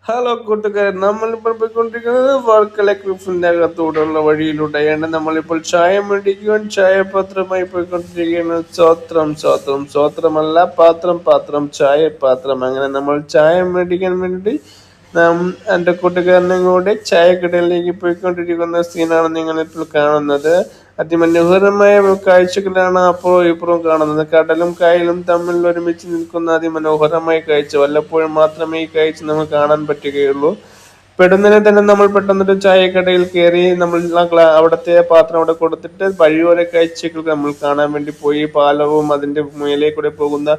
Hello കൂട്ടുകാരെ, നമ്മളിപ്പോൾ പോയിക്കൊണ്ടിരിക്കുന്നത് വർക്കല ക്ലിഫിന്റെ അകത്തൂടെയുള്ള വഴിയിലൂടെയാണ്. നമ്മളിപ്പോൾ ചായ മേടിക്കുവാൻ ചായപാത്രമായി പോയിക്കൊണ്ടിരിക്കുകയാണ്. സ്വത്രം സ്വത്രം സ്വത്രമല്ല, പാത്രം പാത്രം ചായ പാത്രം. അങ്ങനെ നമ്മൾ ചായ മേടിക്കാൻ വേണ്ടി നാം എൻ്റെ കൂട്ടുകാരനും കൂടെ ചായക്കടയിലേക്ക് പോയിക്കൊണ്ടിരിക്കുന്ന സീനാണ് നിങ്ങളിപ്പോൾ കാണുന്നത്. അതിമനോഹരമായ കാഴ്ചകളാണ് അപ്പുറവും ഇപ്പുറവും കാണുന്നത്. കടലും കായലും തമ്മിൽ ഒരുമിച്ച് നിൽക്കുന്ന അതിമനോഹരമായ കാഴ്ച. വല്ലപ്പോഴും മാത്രമേ ഈ കാഴ്ച നമുക്ക് കാണാൻ പറ്റുകയുള്ളൂ. പെടുന്നതിനെ തന്നെ നമ്മൾ പെട്ടെന്നൊരു ചായക്കടയിൽ കയറി നമ്മൾ അവിടുത്തെ പാത്രം അവിടെ കൊടുത്തിട്ട് വഴിയോര കാഴ്ചകൾ നമ്മൾ കാണാൻ വേണ്ടി പോയി. പാലവും അതിന്റെ മേലെ കൂടെ പോകുന്ന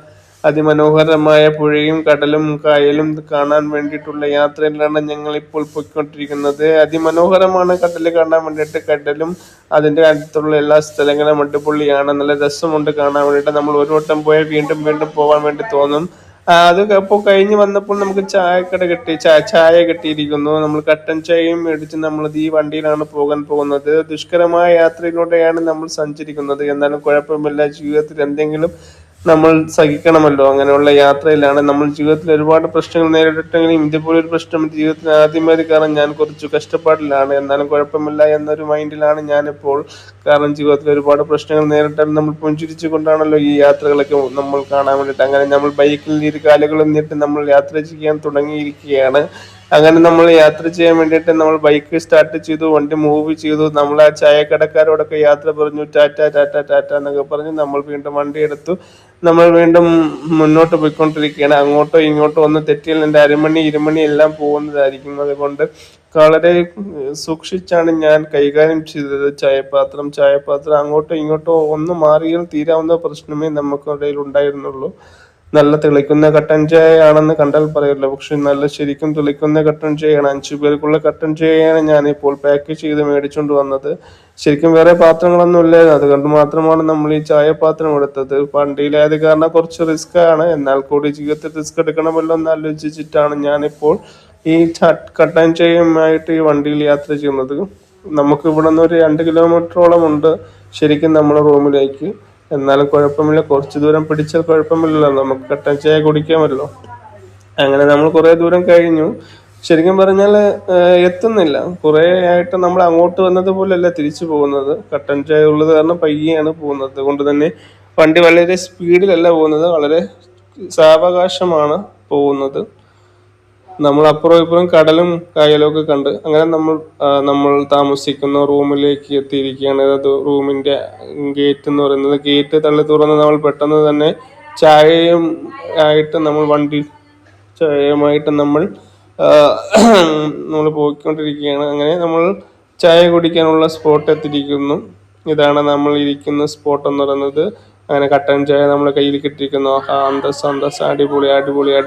അതിമനോഹരമായ പുഴയും കടലും കായലും കാണാൻ വേണ്ടിയിട്ടുള്ള യാത്രയിലാണ് ഞങ്ങൾ ഇപ്പോൾ പോയിക്കൊണ്ടിരിക്കുന്നത്. അതിമനോഹരമാണ് കടല് കാണാൻ വേണ്ടിയിട്ട്. കടലും അതിന്റെ അടുത്തുള്ള എല്ലാ സ്ഥലങ്ങളും അടിപൊളിയാണ്. നല്ല രസമുണ്ട് കാണാൻ വേണ്ടിയിട്ട്. നമ്മൾ ഒരു വട്ടം പോയാൽ വീണ്ടും വീണ്ടും പോകാൻ വേണ്ടി തോന്നും. അത് അപ്പോൾ കഴിഞ്ഞ് വന്നപ്പോൾ നമുക്ക് ചായക്കട കിട്ടി, ചായ കിട്ടിയിരിക്കുന്നു. നമ്മൾ കട്ടൻ ചായയും മേടിച്ച് നമ്മൾ ഈ വണ്ടിയിലാണ് പോകാൻ പോകുന്നത്. ദുഷ്കരമായ യാത്രയിലൂടെയാണ് നമ്മൾ സഞ്ചരിക്കുന്നത്. എന്നാലും കുഴപ്പമില്ല, ജീവിതത്തിൽ എന്തെങ്കിലും നമ്മൾ സഹിക്കണമല്ലോ. അങ്ങനെയുള്ള യാത്രയിലാണ് നമ്മൾ. ജീവിതത്തിൽ ഒരുപാട് പ്രശ്നങ്ങൾ നേരിട്ടിട്ടെങ്കിലും ഇതുപോലെ ഒരു പ്രശ്നം ജീവിതത്തിൽ ആദ്യമായി. കാരണം ഞാൻ കുറച്ച് കഷ്ടപ്പാടിലാണ്, എന്നാലും കുഴപ്പമില്ല എന്നൊരു മൈൻഡിലാണ് ഞാനിപ്പോൾ. കാരണം ജീവിതത്തിൽ ഒരുപാട് പ്രശ്നങ്ങൾ നേരിട്ടാൽ നമ്മൾ പുഞ്ചിരിച്ചു കൊണ്ടാണല്ലോ ഈ യാത്രകളൊക്കെ നമ്മൾ കാണാൻ വേണ്ടിയിട്ട്. അങ്ങനെ നമ്മൾ ബൈക്കിൽ ഇരു കാലുകളും നീട്ടി നമ്മൾ യാത്ര ചെയ്യാൻ തുടങ്ങിയിരിക്കുകയാണ്. അങ്ങനെ നമ്മൾ യാത്ര ചെയ്യാൻ വേണ്ടിയിട്ട് നമ്മൾ ബൈക്ക് സ്റ്റാർട്ട് ചെയ്തു, വണ്ടി മൂവ് ചെയ്തു. നമ്മൾ ആ ചായക്കടക്കാരോടൊക്കെ യാത്ര പറഞ്ഞു, ടാറ്റ ടാറ്റ ടാറ്റ എന്നൊക്കെ പറഞ്ഞ് നമ്മൾ വീണ്ടും വണ്ടി എടുത്തു. നമ്മൾ വീണ്ടും മുന്നോട്ട് പോയിക്കൊണ്ടിരിക്കുകയാണ്. അങ്ങോട്ടോ ഇങ്ങോട്ടോ ഒന്ന് തെറ്റിയാൽ എൻ്റെ അരമണി ഇരുമണി എല്ലാം പോകുന്നതായിരിക്കും. അതുകൊണ്ട് വളരെ സൂക്ഷിച്ചാണ് ഞാൻ കൈകാര്യം ചെയ്തത് ചായപാത്രം അങ്ങോട്ടോ ഇങ്ങോട്ടോ ഒന്ന് മാറിയാൽ തീരാവുന്ന പ്രശ്നമേ നമുക്കിടയിൽ ഉണ്ടായിരുന്നുള്ളൂ. നല്ല തിളയ്ക്കുന്ന കട്ടൻ ചായ ആണെന്ന് കണ്ടാൽ പറയല്ലോ, പക്ഷെ നല്ല ശരിക്കും തിളയ്ക്കുന്ന കട്ടൻ ചായയാണ്. 5 പേർക്കുള്ള കട്ടൻ ചായയാണ് ഞാനിപ്പോൾ പാക്ക് ചെയ്ത് മേടിച്ചുകൊണ്ട് വന്നത്. ശരിക്കും വേറെ പാത്രങ്ങളൊന്നും ഇല്ലായിരുന്നു, അതുകൊണ്ട് മാത്രമാണ് നമ്മൾ ഈ ചായപാത്രം എടുത്തത്. വണ്ടിയിലായത് കാരണം കുറച്ച് റിസ്ക് ആണ്, എന്നാൽ കൂടി ജീവിതത്തിൽ റിസ്ക് എടുക്കണമല്ലോ എന്ന് ആലോചിച്ചിട്ടാണ് ഞാനിപ്പോൾ ഈ കട്ടൻ ചായയുമായിട്ട് ഈ വണ്ടിയിൽ യാത്ര ചെയ്യുന്നത്. നമുക്ക് ഇവിടെ നിന്ന് ഒരു 2 കിലോമീറ്ററോളം ഉണ്ട് ശരിക്കും നമ്മുടെ റൂമിലേക്ക്. എന്നാലും കുഴപ്പമില്ല, കുറച്ച് ദൂരം പിടിച്ചാൽ കുഴപ്പമില്ലല്ലോ, നമുക്ക് കട്ടൻ ചായ കുടിക്കാമല്ലോ. അങ്ങനെ നമ്മൾ കുറേ ദൂരം കഴിഞ്ഞു. ശരിക്കും പറഞ്ഞാൽ എത്തുന്നില്ല. കുറേ ആയിട്ട് നമ്മൾ അങ്ങോട്ട് വന്നത് പോലെയല്ല തിരിച്ചു പോകുന്നത്. കട്ടൻ ചായ ഉള്ളത് കാരണം പയ്യെയാണ് പോകുന്നത്. അതുകൊണ്ട് തന്നെ വണ്ടി വളരെ സ്പീഡിലല്ല പോകുന്നത്, വളരെ സാവകാശമാണ് പോകുന്നത്. നമ്മൾ അപ്പുറം ഇപ്പുറം കടലും കായലും ഒക്കെ കണ്ട് അങ്ങനെ നമ്മൾ താമസിക്കുന്ന റൂമിലേക്ക് എത്തിയിരിക്കുകയാണ്. അത് റൂമിന്റെ ഗേറ്റ് എന്ന് പറയുന്നത്. ഗേറ്റ് തള്ളി തുറന്ന് നമ്മൾ പെട്ടെന്ന് തന്നെ ചായയും ആയിട്ട് നമ്മൾ വണ്ടി ചായയുമായിട്ട് നമ്മൾ നമ്മൾ പോയിക്കൊണ്ടിരിക്കുകയാണ്. അങ്ങനെ നമ്മൾ ചായ കുടിക്കാനുള്ള സ്പോട്ട് എത്തിയിരിക്കുന്നു. ഇതാണ് നമ്മൾ ഇരിക്കുന്ന സ്പോട്ട് എന്ന് പറയുന്നത്. അങ്ങനെ കട്ടൻ ചായ നമ്മളെ കയ്യിൽ കിട്ടിയിരിക്കുന്നു. അന്തസ് അടിപൊളി അടിപൊളി അടിപൊളി.